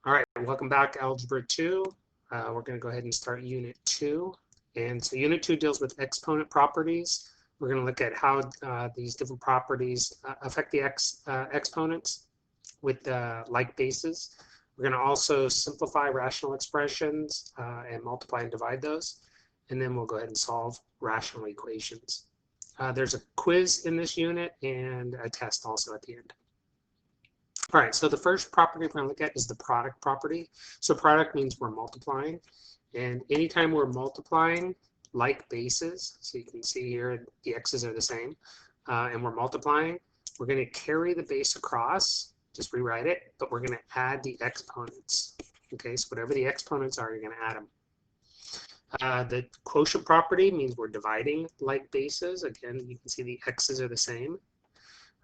All right, welcome back, Algebra 2. We're going to go ahead and start Unit 2. And so Unit 2 deals with exponent properties. We're going to look at how these different properties affect the exponents with like bases. We're going to also simplify rational expressions and multiply and divide those. And then we'll go ahead and solve rational equations. There's a quiz in this unit and a test also at the end. All right, so the first property we're going to look at is the product property. So product means we're multiplying. And anytime we're multiplying like bases, so you can see here the x's are the same, and we're multiplying, we're going to carry the base across, just rewrite it, but we're going to add the exponents. Okay, so whatever the exponents are, you're going to add them. The quotient property means we're dividing like bases. Again, you can see the x's are the same.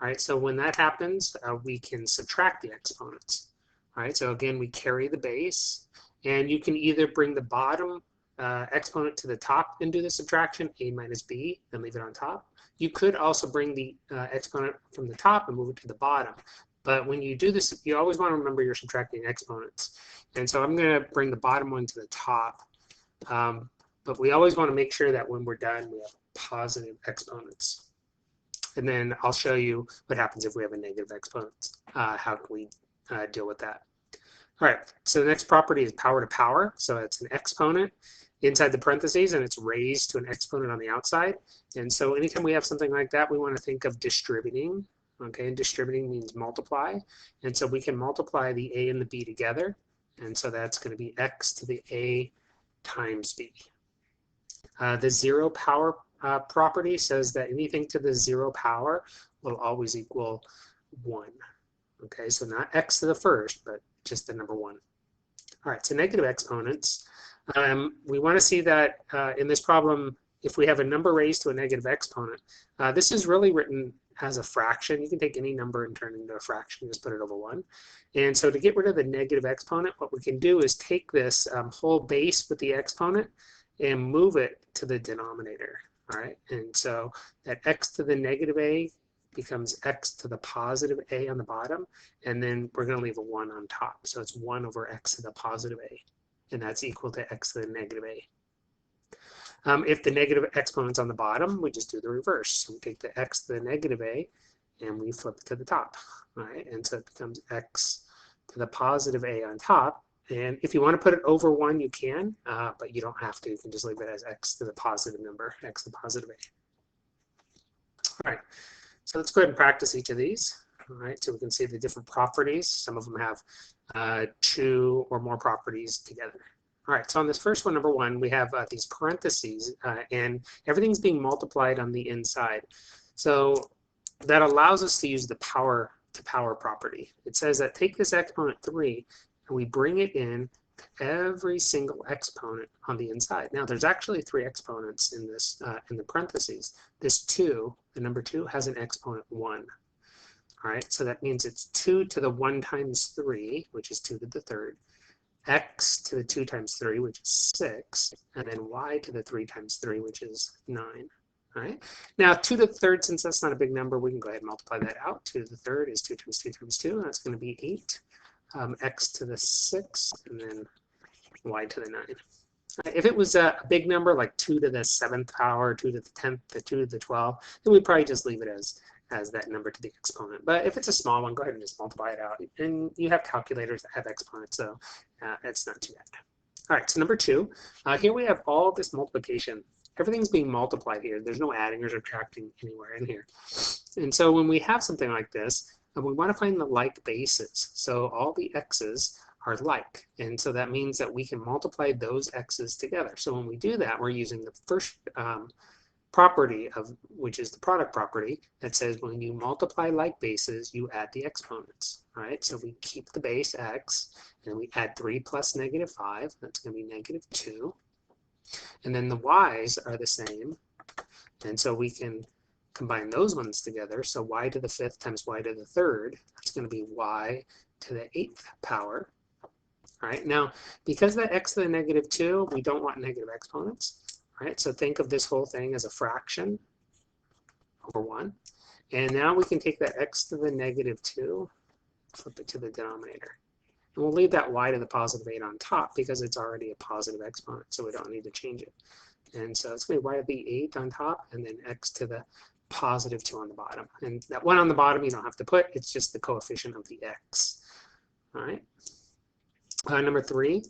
All right, so when that happens, we can subtract the exponents. All right, so again, we carry the base, and you can either bring the bottom exponent to the top and do the subtraction, a minus b, and leave it on top. You could also bring the exponent from the top and move it to the bottom. But when you do this, you always want to remember you're subtracting exponents. And so I'm going to bring the bottom one to the top. But we always want to make sure that when we're done, we have positive exponents. And then I'll show you what happens if we have a negative exponent. How can we deal with that? All right, so the next property is power to power. So it's an exponent inside the parentheses, and it's raised to an exponent on the outside. And so anytime we have something like that, we want to think of distributing. Okay, and distributing means multiply. And so we can multiply the a and the b together. And so that's going to be x to the a times b. The zero power property says that anything to the zero power will always equal 1. Okay, so not x to the first, but just the number 1. All right, so negative exponents. We want to see that in this problem, if we have a number raised to a negative exponent, this is really written as a fraction. You can take any number and turn it into a fraction, just put it over 1. And so to get rid of the negative exponent, what we can do is take this whole base with the exponent and move it to the denominator. All right, and so that x to the negative a becomes x to the positive a on the bottom, and then we're going to leave a 1 on top. So it's 1 over x to the positive a, and that's equal to x to the negative a. If the negative exponent's on the bottom, we just do the reverse. So we take the x to the negative a, and we flip it to the top. All right, and so it becomes x to the positive a on top. And if you want to put it over 1, you can, but you don't have to. You can just leave it as x to the positive number, x to the positive a. All right, so let's go ahead and practice each of these. All right, so we can see the different properties. Some of them have 2 or more properties together. All right, so on this first one, number 1, we have these parentheses, and everything's being multiplied on the inside. So that allows us to use the power to power property. It says that take this exponent 3, and we bring it in to every single exponent on the inside. Now, there's actually 3 exponents in this in the parentheses. This 2, the number 2, has an exponent 1. All right, so that means it's 2 to the 1 times 3, which is 2 to the 3rd, x to the 2 times 3, which is 6, and then y to the 3 times 3, which is 9. All right, now 2 to the 3rd, since that's not a big number, we can go ahead and multiply that out. 2 to the 3rd is 2 times 2 times 2, and that's going to be 8. X to the 6, and then y to the 9. If it was a big number, like 2 to the 7th power, 2 to the 10th, 2 to the 12th, then we'd probably just leave it as that number to the exponent. But if it's a small one, go ahead and just multiply it out. And you have calculators that have exponents, so it's not too bad. All right, so number 2, here we have all this multiplication. Everything's being multiplied here. There's no adding or subtracting anywhere in here. And so when we have something like this, and we want to find the like bases. So all the x's are like. And so that means that we can multiply those x's together. So when we do that, we're using the first property, which is the product property, that says when you multiply like bases, you add the exponents. All right, so we keep the base x, and we add 3 plus negative 5. That's going to be negative 2. And then the y's are the same. And so we can combine those ones together. So y to the 5th times y to the 3rd, that's going to be y to the 8th power. All right, now because that x to the negative 2, we don't want negative exponents. All right, so think of this whole thing as a fraction over 1. And now we can take that x to the negative 2, flip it to the denominator. And we'll leave that y to the positive 8 on top because it's already a positive exponent, so we don't need to change it. And so it's going to be y to the 8 on top, and then x to the positive 2 on the bottom. And that 1 on the bottom you don't have to put, it's just the coefficient of the x. All right. Number 3.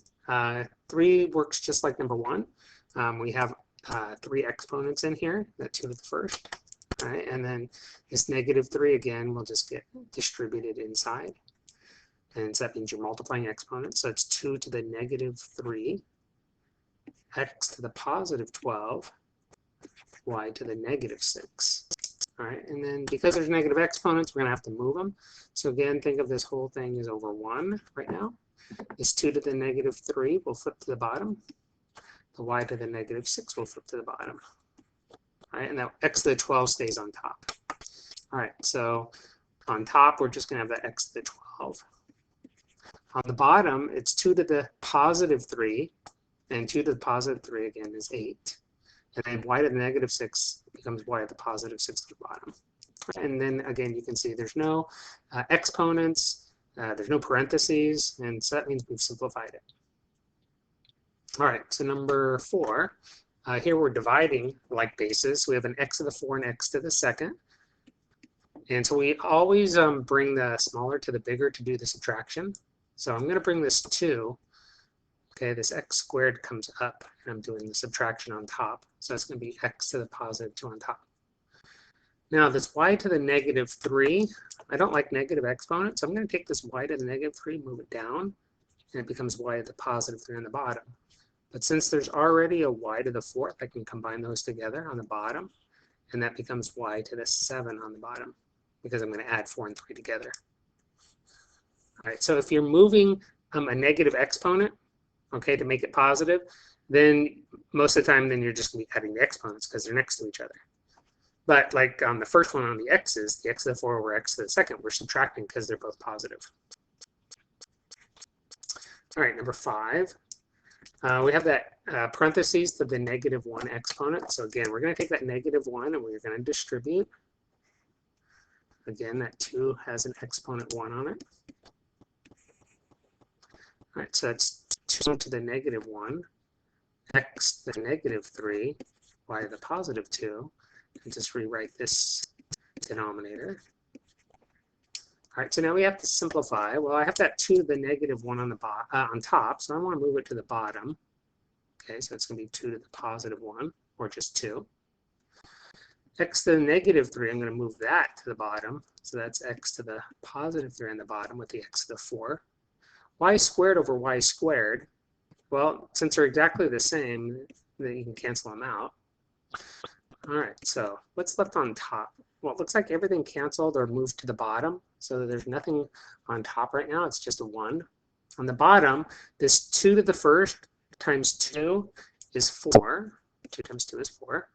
3 works just like number 1. We have 3 exponents in here, that 2 to the first. All right, and then this -3 again will just get distributed inside. And so that means you're multiplying exponents. So it's 2 to the -3, x to the positive 12, y to the -6. All right, and then because there's negative exponents, we're going to have to move them. So again, think of this whole thing as over 1 right now. This 2 to the -3 will flip to the bottom. The y to the -6 will flip to the bottom. All right, and that x to the 12 stays on top. All right, so on top, we're just going to have that x to the 12. On the bottom, it's 2 to the positive 3, and 2 to the positive 3 again is 8. And then y to the -6 becomes y to the positive 6 to the bottom. And then again, you can see there's no exponents, there's no parentheses, and so that means we've simplified it. All right, so number 4, here we're dividing like bases. We have an x to the 4 and x to the 2nd. And so we always bring the smaller to the bigger to do the subtraction. So I'm going to bring this 2. Okay, this x squared comes up, and I'm doing the subtraction on top. So it's going to be x to the positive 2 on top. Now this y to the -3, I don't like negative exponents, so I'm going to take this y to the -3, move it down, and it becomes y to the positive 3 on the bottom. But since there's already a y to the 4th, I can combine those together on the bottom, and that becomes y to the 7 on the bottom, because I'm going to add 4 and 3 together. All right, so if you're moving a negative exponent, okay, to make it positive, then most of the time, then you're just going to be adding the exponents because they're next to each other. But like on the first one on the x's, the x to the 4 over x to the 2nd, we're subtracting because they're both positive. All right, number 5. We have that parentheses to the -1 exponent. So again, we're going to take that -1 and we're going to distribute. Again, that 2 has an exponent 1 on it. All right, so that's 2 to the -1, x to the -3, y to the positive 2, and just rewrite this denominator. All right, so now we have to simplify. Well, I have that 2 to the -1 on the on top, so I want to move it to the bottom. Okay, so it's going to be 2 to the positive 1, or just 2. X to the -3, I'm going to move that to the bottom. So that's x to the positive 3 on the bottom with the x to the 4. Y squared over y squared. Well, since they're exactly the same, then you can cancel them out. All right, so what's left on top? Well, it looks like everything canceled or moved to the bottom. So there's nothing on top right now. It's just a 1. On the bottom, this 2 to the 1st times 2 is 4. 2 times 2 is 4.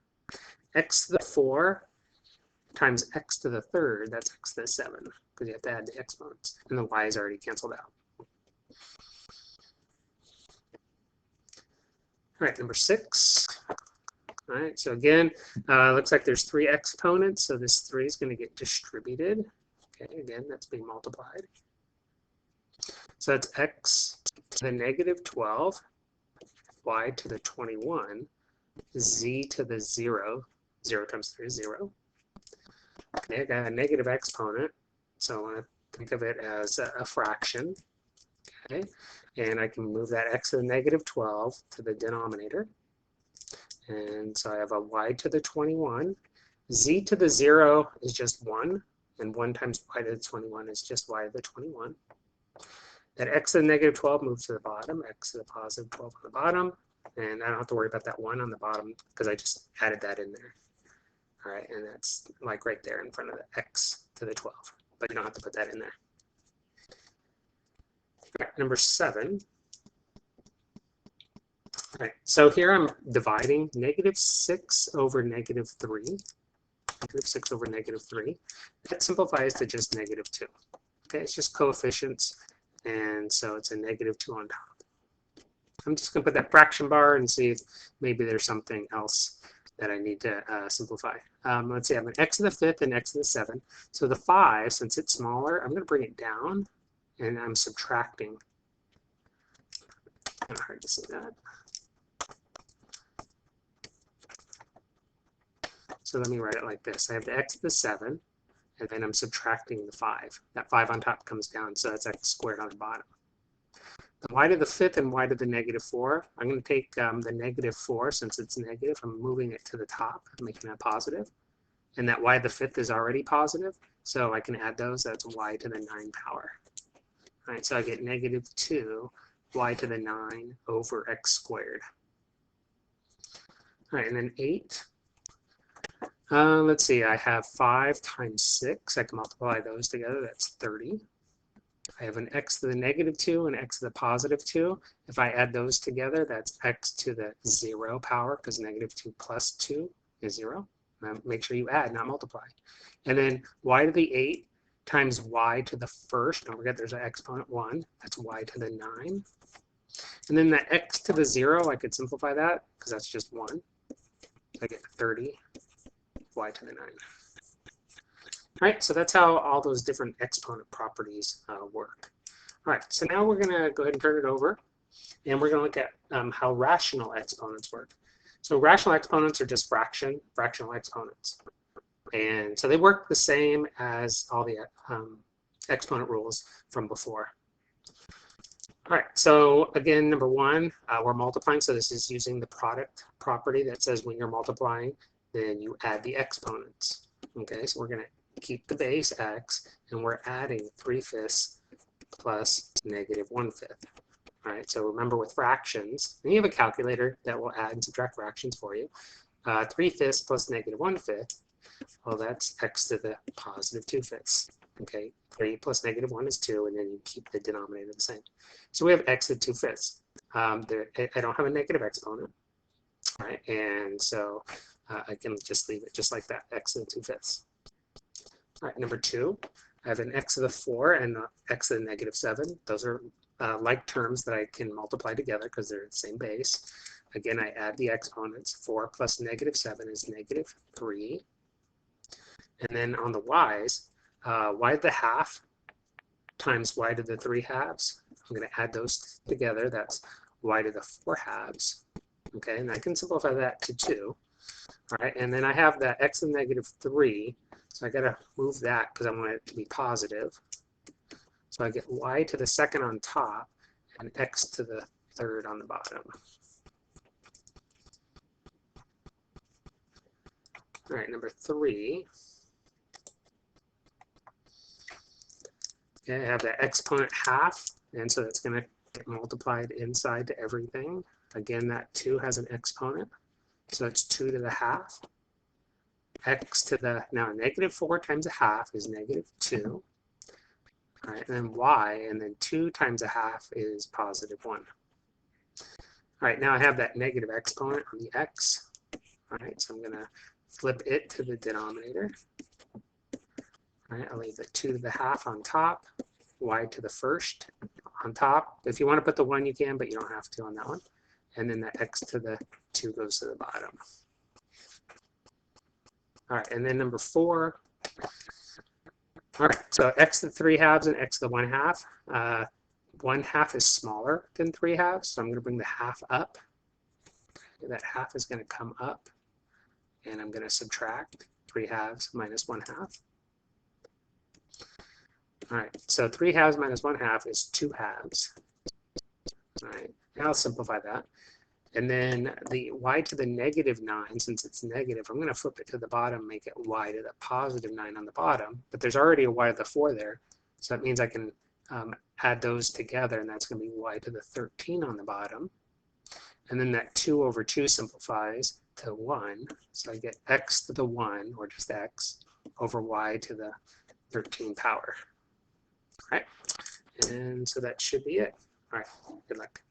X to the 4 times x to the 3rd, that's x to the 7, because you have to add the exponents. And the y is already canceled out. All right, number 6. All right, so again, looks like there's 3 exponents, so this 3 is going to get distributed. Okay, again, that's being multiplied. So that's x to the -12, y to the 21, z to the 0. 0 times 3 is 0. Okay, I got a negative exponent, so I want to think of it as a fraction. Okay, and I can move that x to the -12 to the denominator. And so I have a y to the 21. Z to the 0 is just 1, and 1 times y to the 21 is just y to the 21. That x to the -12 moves to the bottom, x to the positive 12 on the bottom, and I don't have to worry about that 1 on the bottom because I just added that in there. All right, and that's like right there in front of the x to the 12, but you don't have to put that in there. All right, number 7. All right, so here I'm dividing -6 over -3. -6 over -3. That simplifies to just -2. Okay, it's just coefficients, and so it's a -2 on top. I'm just going to put that fraction bar and see if maybe there's something else that I need to simplify. Let's see, I have an x to the 5th and x to the 7. So the 5, since it's smaller, I'm going to bring it down, and I'm subtracting Kind of hard to see that. So let me write it like this. I have the x to the 7, and then I'm subtracting the 5. That 5 on top comes down, so that's x squared on the bottom. The y to the 5th and y to the negative 4. I'm going to take the negative 4, since it's negative. I'm moving it to the top, making that positive. And that y to the 5th is already positive, so I can add those. That's y to the 9 power. All right, so I get negative 2 y to the 9 over x squared. All right, and then 8. Let's see, I have 5 times 6. I can multiply those together. That's 30. I have an x to the negative 2 and x to the positive 2. If I add those together, that's x to the 0 power, because negative 2 plus 2 is 0. Make sure you add, not multiply. And then y to the 8 times y to the 1st. Don't forget there's an exponent 1. That's y to the 9. And then the x to the 0, I could simplify that, because that's just 1. I get 30 y to the 9. All right, so that's how all those different exponent properties work. All right, so now we're going to go ahead and turn it over, and we're going to look at how rational exponents work. So rational exponents are just fractional exponents. And so they work the same as all the exponent rules from before. All right, so again, number 1, we're multiplying. So this is using the product property that says when you're multiplying, then you add the exponents. Okay, so we're going to keep the base x, and we're adding 3/5 plus negative 1/5. All right, so remember with fractions, and you have a calculator that will add and subtract fractions for you. 3/5 plus negative 1/5, well, that's x to the positive 2/5. Okay, 3 plus negative 1 is 2, and then you keep the denominator the same. So we have x to the 2/5. I don't have a negative exponent, all right, and so I can just leave it just like that, x to the 2/5. All right, number 2, I have an x to the 4 and x to the negative 7. Those are like terms that I can multiply together because they're the same base. Again, I add the exponents. 4 plus negative 7 is negative 3. And then on the y's, y to the half times y to the 3/2. I'm going to add those together. That's y to the 4/2. Okay, and I can simplify that to 2. All right, and then I have that x to the negative 3. So I got to move that because I want it to be positive. So I get y to the 2nd on top and x to the 3rd on the bottom. All right, number 3. Okay, I have the exponent half, and so that's going to get multiplied inside to everything. Again, that 2 has an exponent, so it's 2 to the half. X to the, now negative 4 times a half is negative 2. All right, and then y, and then 2 times a half is positive 1. All right, now I have that negative exponent on the x. All right, so I'm going to flip it to the denominator. All right, I'll leave the 2 to the half on top, y to the 1st on top. If you want to put the 1, you can, but you don't have to on that one. And then the x to the 2 goes to the bottom. All right, and then number 4. All right, so x to the 3/2 and x to the 1/2. 1/2 is smaller than 3/2, so I'm going to bring the half up. That half is going to come up, and I'm going to subtract 3/2 minus 1/2. All right, so 3/2 minus 1/2 is 2/2. All right, now I'll simplify that. And then the y to the negative 9, since it's negative, I'm going to flip it to the bottom, make it y to the positive 9 on the bottom. But there's already a y to the 4 there, so that means I can add those together, and that's going to be y to the 13 on the bottom. And then that 2 over 2 simplifies to 1, so I get x to the 1, or just x, over y to the 13 power. All right, and so that should be it. All right, good luck.